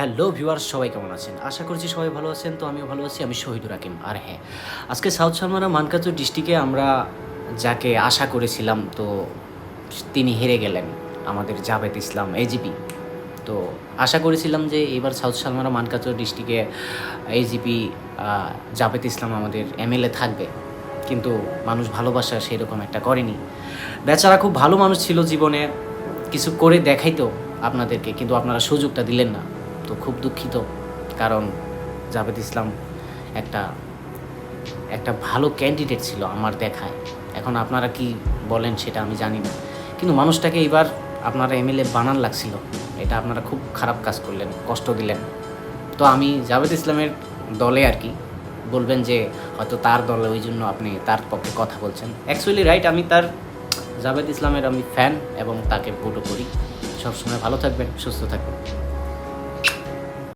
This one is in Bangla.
হ্যালো ভিউয়ার্স, সবাই কেমন আছেন? আশা করছি সবাই ভালো আছেন। তো আমিও ভালো আছি। আমি শহীদুর হাকিম। আর হ্যাঁ, আজকে সাউথ সালমারা মানকাচুর ডিস্ট্রিক্টে আমরা যাকে আশা করেছিলাম, তো তিনি হেরে গেলেন, আমাদের জাভেদ ইসলাম এজিপি। তো আশা করেছিলাম যে এবার সাউথ সালমারা মানকাচুর ডিস্ট্রিক্টে এজিপি জাভেদ ইসলাম আমাদের এমএলএ থাকবে, কিন্তু মানুষ ভালোবাসা সেরকম একটা করেনি। বেচারা খুব ভালো মানুষ ছিল, জীবনে কিছু করে দেখাইতো আপনাদেরকে, কিন্তু আপনারা সুযোগটা দিলেন না। তো খুব দুঃখিত, কারণ জাভেদ ইসলাম একটা একটা ভালো ক্যান্ডিডেট ছিল আমার দেখায়। এখন আপনারা কি বলেন সেটা আমি জানি না, কিন্তু মানুষটাকে এবার আপনারা এমএলএ বানান লাগছিল। এটা আপনারা খুব খারাপ কাজ করলেন, কষ্ট দিলেন। তো আমি জাভেদ ইসলামের দলে আর কি, বলবেন যে হয়তো তার দলে, ওই জন্য আপনি তার পক্ষে কথা বলছেন। অ্যাকচুয়ালি রাইট, আমি তার জাভেদ ইসলামের আমি ফ্যান এবং তাকে ভোটও করি। সবসময় ভালো থাকবেন, সুস্থ থাকবেন।